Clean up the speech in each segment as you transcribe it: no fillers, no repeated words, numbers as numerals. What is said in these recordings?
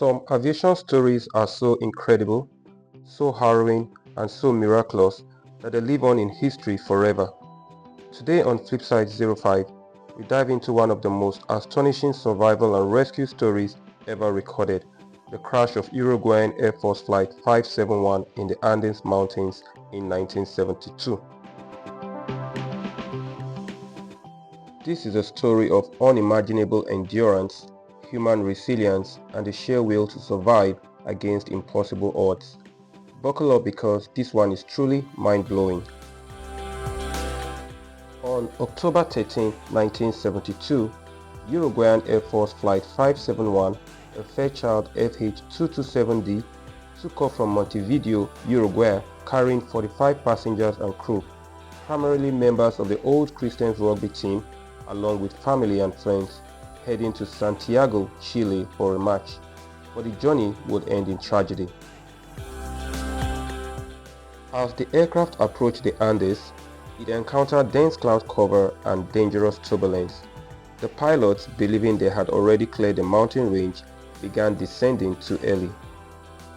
Some aviation stories are so incredible, so harrowing, and so miraculous that they live on in history forever. Today on Flipside 05, we dive into one of the most astonishing survival and rescue stories ever recorded, the crash of Uruguayan Air Force Flight 571 in the Andes Mountains in 1972. This is a story of unimaginable endurance, human resilience, and the sheer will to survive against impossible odds. Buckle up because this one is truly mind-blowing. On October 13, 1972, Uruguayan Air Force Flight 571, a Fairchild FH227D, took off from Montevideo, Uruguay, carrying 45 passengers and crew, primarily members of the Old Christians rugby team, along with family and friends, heading to Santiago, Chile for a match. But the journey would end in tragedy. As the aircraft approached the Andes, it encountered dense cloud cover and dangerous turbulence. The pilots, believing they had already cleared the mountain range, began descending too early.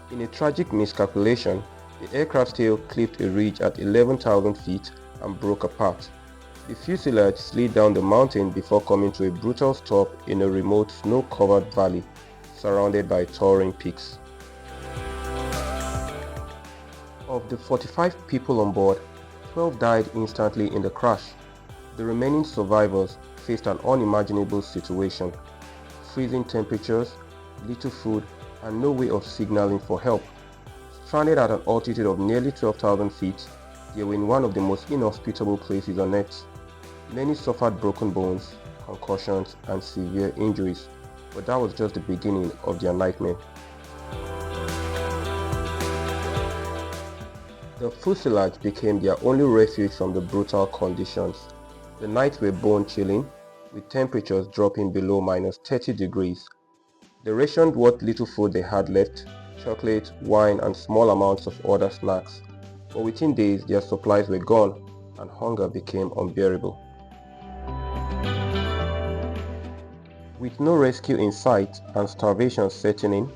In a tragic miscalculation, the aircraft's tail clipped a ridge at 11,000 feet and broke apart. The fuselage slid down the mountain before coming to a brutal stop in a remote snow-covered valley, surrounded by towering peaks. Of the 45 people on board, 12 died instantly in the crash. The remaining survivors faced an unimaginable situation: freezing temperatures, little food, and no way of signaling for help. Stranded at an altitude of nearly 12,000 feet, they were in one of the most inhospitable places on Earth. Many suffered broken bones, concussions, and severe injuries, but that was just the beginning of their nightmare. The fuselage became their only refuge from the brutal conditions. The nights were bone-chilling, with temperatures dropping below -30 degrees. They rationed what little food they had left: chocolate, wine, and small amounts of other snacks. But within days, their supplies were gone, and hunger became unbearable. With no rescue in sight and starvation setting in,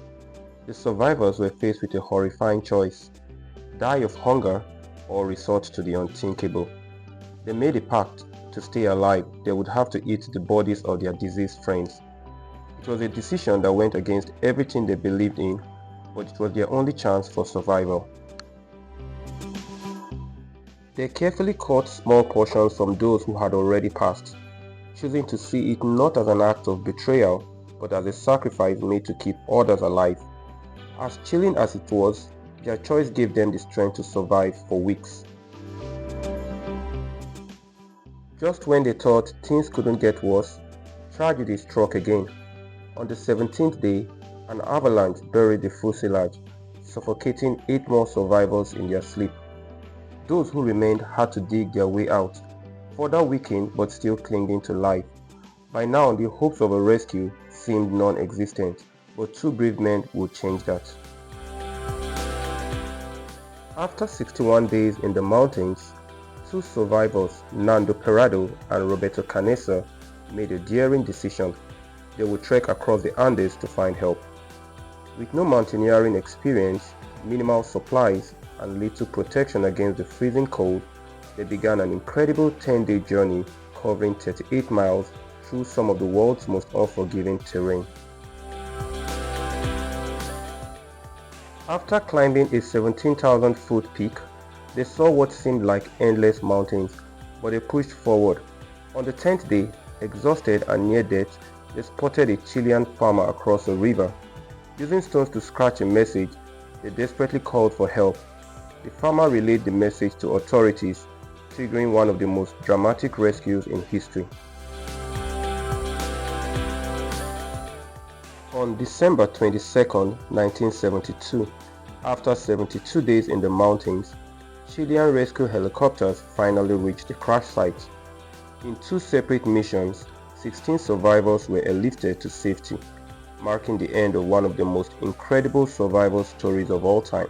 the survivors were faced with a horrifying choice: die of hunger or resort to the unthinkable. They made a pact: to stay alive, they would have to eat the bodies of their deceased friends. It was a decision that went against everything they believed in, but it was their only chance for survival. They carefully cut small portions from those who had already passed, choosing to see it not as an act of betrayal, but as a sacrifice made to keep others alive. As chilling as it was, their choice gave them the strength to survive for weeks. Just when they thought things couldn't get worse, tragedy struck again. On the 17th day, an avalanche buried the fuselage, suffocating 8 more survivors in their sleep. Those who remained had to dig their way out, further weakened but still clinging to life. By now, the hopes of a rescue seemed non-existent, but 2 brave men would change that. After 61 days in the mountains, 2 survivors, Nando Perado and Roberto Canessa, made a daring decision: they would trek across the Andes to find help. With no mountaineering experience, minimal supplies, and little protection against the freezing cold, they began an incredible 10-day journey covering 38 miles through some of the world's most unforgiving terrain. After climbing a 17,000-foot peak, they saw what seemed like endless mountains, but they pushed forward. On the 10th day, exhausted and near death, they spotted a Chilean farmer across a river. Using stones to scratch a message, they desperately called for help. The farmer relayed the message to authorities, triggering one of the most dramatic rescues in history. On December 22, 1972, after 72 days in the mountains, Chilean rescue helicopters finally reached the crash site. In 2 separate missions, 16 survivors were airlifted to safety, marking the end of one of the most incredible survival stories of all time.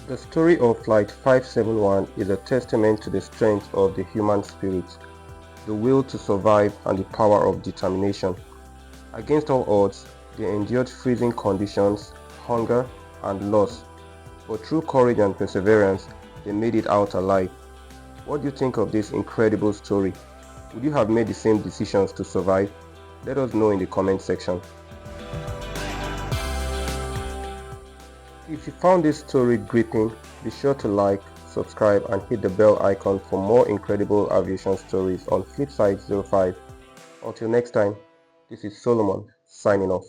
The story of Flight 571 is a testament to the strength of the human spirit. the will to survive, and the power of determination. Against all odds, they endured freezing conditions, hunger, and loss, but through courage and perseverance, they made it out alive. What do you think of this incredible story? Would you have made the same decisions to survive? Let us know in the comment section. If you found this story gripping, be sure to like, subscribe, and hit the bell icon for more incredible aviation stories on Flipside 05. Until next time, this is Solomon signing off.